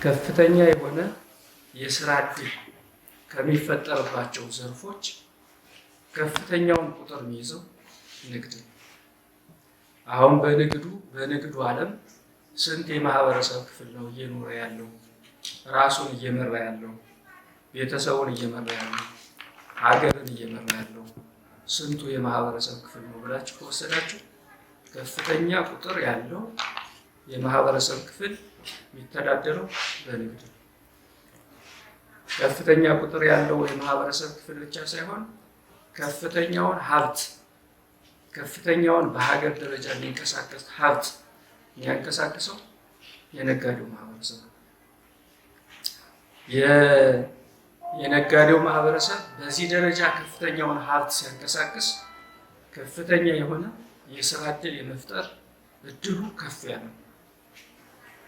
ከፍተኛ የሆነ የስራ ዕድል ከሚፈጠርባቸው ዘርፎች ከፍተኛውን ቁጥር የሚይዘው ንግድ ነው። አሁን በንግዱ ዓለም ስንት የማህበረሰብ ክፍል ነው እየኖረ ያለው፣ ራሱን እየመራ ያለው፣ ቤተሰቡን እየመራ ያለው፣ ሀገርን እየመራ ያለው ስንቱ የማህበረሰብ ክፍል ነው ብላችሁ ከወሰዳችሁ ከፍተኛ ቁጥር ያለው የማህበረሰብ ክፍል የሚተዳደረው በንግድ ነው። ከፍተኛ ቁጥር ያለው የማህበረሰብ ክፍል ብቻ ሳይሆን ከፍተኛውን ሀብት ከፍተኛውን በሀገር ደረጃ የሚንቀሳቀስ ሀብት የሚያንቀሳቅሰው የነጋዴው ማህበረሰብ ነው። የነጋዴው ማህበረሰብ በዚህ ደረጃ ከፍተኛውን ሀብት ሲያንቀሳቅስ ከፍተኛ የሆነ የስራ ዕድል የመፍጠር እድሉ ከፍ ያለ ነው።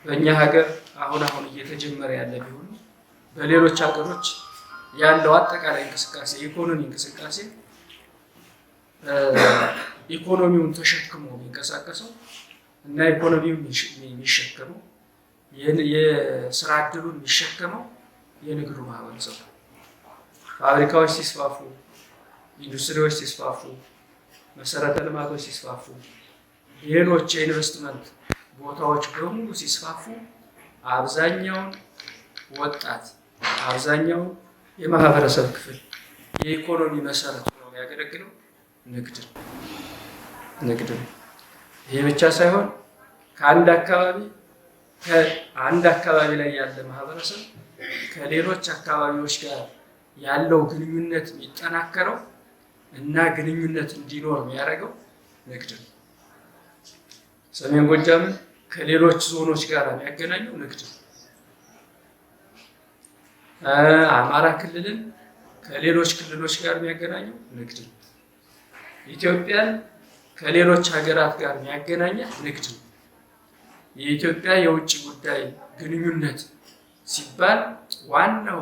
በእኛ ሀገር አሁን እየተጀመረ ያለ ቢሆን በሌሎች ሀገሮች ያለው አጠቃላይ እንቅስቃሴ የኢኮኖሚ እንቅስቃሴ ኢኮኖሚውን ተሸክሞ የሚንቀሳቀሰው እና ኢኮኖሚውን የሚሸከመው የስራ ዕድሉን የሚሸከመው የንግዱ ማህበረሰብ ነው። ፋብሪካዎች ሲስፋፉ፣ ኢንዱስትሪዎች ሲስፋፉ፣ መሰረተ ልማቶች ሲስፋፉ፣ ሌሎች የኢንቨስትመንት ቦታዎች በሙሉ ሲስፋፉ አብዛኛውን ወጣት አብዛኛውን የማህበረሰብ ክፍል የኢኮኖሚ መሰረት ነው የሚያገለግለው ንግድ ነው። ይህ ብቻ ሳይሆን ከአንድ አካባቢ ላይ ያለ ማህበረሰብ ከሌሎች አካባቢዎች ጋር ያለው ግንኙነት የሚጠናከረው እና ግንኙነት እንዲኖር የሚያደርገው ንግድ ነው። ሰሜን ጎጃምን ከሌሎች ዞኖች ጋር የሚያገናኘው ንግድ ነው። አማራ ክልልን ከሌሎች ክልሎች ጋር የሚያገናኘው ንግድ ነው። ኢትዮጵያን ከሌሎች ሀገራት ጋር የሚያገናኘው ንግድ ነው። የኢትዮጵያ የውጭ ጉዳይ ግንኙነት ሲባል ዋናው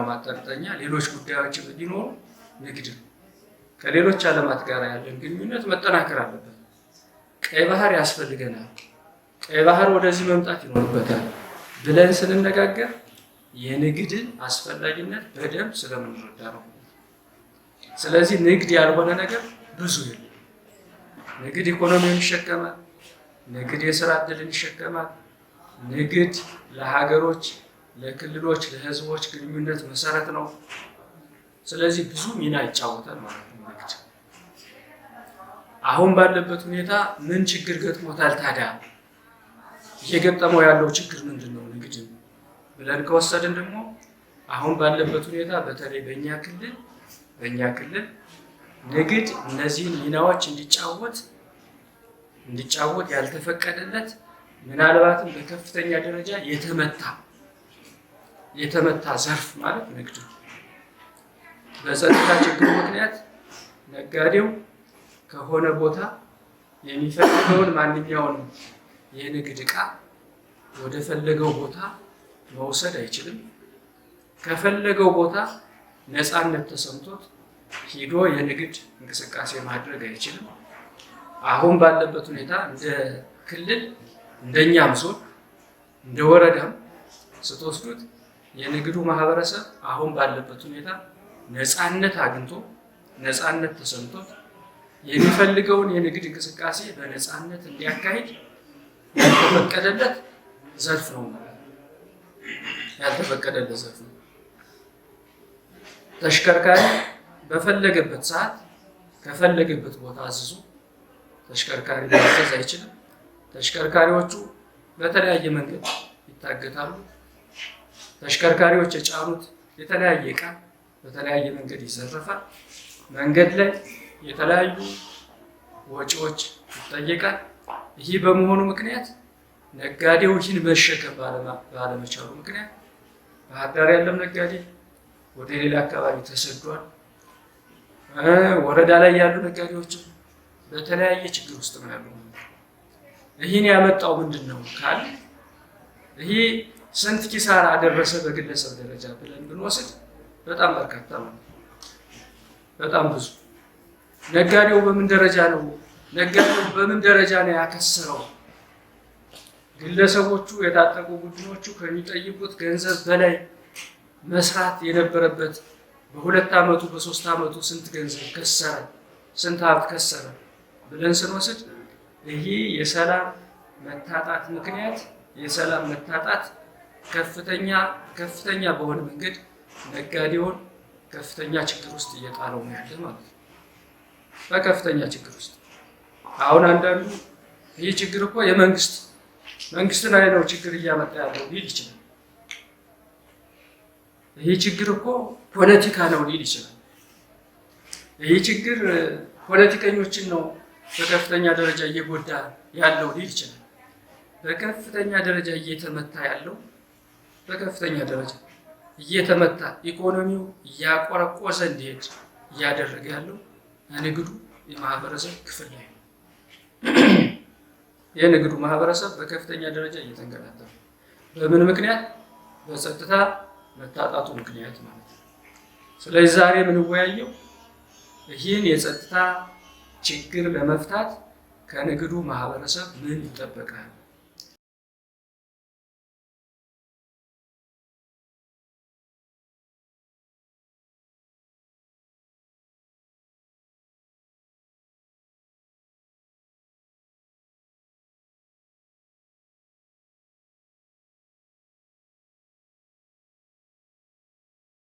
ማጠንጠኛ ሌሎች ጉዳዮች እንዲኖሩ ንግድ ነው። ከሌሎች ዓለማት ጋር ያለን ግንኙነት መጠናከር አለበት። ቀይ ባህር ያስፈልገናል፣ ቀይ ባህር ወደዚህ መምጣት ይኖርበታል ብለን ስንነጋገር የንግድን አስፈላጊነት በደንብ ስለምንረዳ ነው። ስለዚህ ንግድ ያልሆነ ነገር ብዙ የለም። ንግድ ኢኮኖሚውን ይሸከማል። ንግድ የስራ ዕድልን ይሸከማል። ንግድ ለሀገሮች፣ ለክልሎች፣ ለህዝቦች ግንኙነት መሰረት ነው። ስለዚህ ብዙ ሚና ይጫወታል ማለት ነው ንግድ። አሁን ባለበት ሁኔታ ምን ችግር ገጥሞታል ታዲያ? እየገጠመው ያለው ችግር ምንድን ነው ንግድ ብለን ከወሰድን ደግሞ አሁን ባለበት ሁኔታ በተለይ በእኛ ክልል ንግድ እነዚህን ሚናዎች እንዲጫወት ያልተፈቀደለት ምናልባትም በከፍተኛ ደረጃ የተመታ ዘርፍ ማለት ንግድ ነው። በጸጥታ ችግሩ ምክንያት ነጋዴው ከሆነ ቦታ የሚፈልገውን ማንኛውንም የንግድ ዕቃ ወደ ፈለገው ቦታ መውሰድ አይችልም። ከፈለገው ቦታ ነፃነት ተሰምቶት ሂዶ የንግድ እንቅስቃሴ ማድረግ አይችልም። አሁን ባለበት ሁኔታ እንደ ክልል እንደኛም ዞን እንደ ወረዳም ስትወስዱት የንግዱ ማህበረሰብ አሁን ባለበት ሁኔታ ነፃነት አግኝቶ ነፃነት ተሰምቶት የሚፈልገውን የንግድ እንቅስቃሴ በነፃነት እንዲያካሂድ ያልተፈቀደለት ዘርፍ ነው። ተሽከርካሪ በፈለገበት ሰዓት ከፈለገበት ቦታ አዝዞ ተሽከርካሪ ማዘዝ አይችልም። ተሽከርካሪዎቹ በተለያየ መንገድ ይታገታሉ። ተሽከርካሪዎች የጫኑት የተለያየ ዕቃ በተለያየ መንገድ ይዘረፋል። መንገድ ላይ የተለያዩ ወጪዎች ይጠየቃል። ይህ በመሆኑ ምክንያት ነጋዴው ይህን መሸከም ባለመቻሉ ምክንያት ባህር ዳር ያለም ነጋዴ ወደ ሌላ አካባቢ ተሰዷል። ወረዳ ላይ ያሉ ነጋዴዎችም በተለያየ ችግር ውስጥ ነው ያሉ። ይህን ያመጣው ምንድን ነው ካል ይህ ስንት ኪሳራ አደረሰ በግለሰብ ደረጃ ብለን ብንወስድ በጣም በርካታ ነው፣ በጣም ብዙ። ነጋዴው በምን ደረጃ ነው ያከሰረው? ግለሰቦቹ የታጠቁ ቡድኖቹ ከሚጠይቁት ገንዘብ በላይ መስራት የነበረበት በ2 ዓመቱ በ3 ዓመቱ ስንት ገንዘብ ከሰረ፣ ስንት ሀብት ከሰረ ብለን ስንወስድ ይሄ የሰላም መታጣት ምክንያት የሰላም መታጣት ከፍተኛ በሆነ መንገድ ነጋዴውን ከፍተኛ ችግር ውስጥ እየጣለው ነው ያለ ማለት ነው። በከፍተኛ ችግር ውስጥ አሁን አንዳንዱ ይህ ችግር እኮ መንግስት ላይ ነው ችግር እያመጣ ያለው ሊል ይችላል። ይህ ችግር እኮ ፖለቲካ ነው ሊል ይችላል። ይህ ችግር ፖለቲከኞችን ነው በከፍተኛ ደረጃ እየጎዳ ያለው ሊል ይችላል። በከፍተኛ ደረጃ እየተመታ ያለው በከፍተኛ ደረጃ እየተመታ ኢኮኖሚው እያቆረቆዘ እንዲሄድ እያደረገ ያለው የንግዱ የማህበረሰብ ክፍል ላይ ነው። የንግዱ ማህበረሰብ በከፍተኛ ደረጃ እየተንገላታ ነው። በምን ምክንያት? በጸጥታ መታጣቱ ምክንያት ማለት ነው። ስለዚህ ዛሬ የምንወያየው ይህን የጸጥታ ችግር ለመፍታት ከንግዱ ማህበረሰብ ምን ይጠበቃል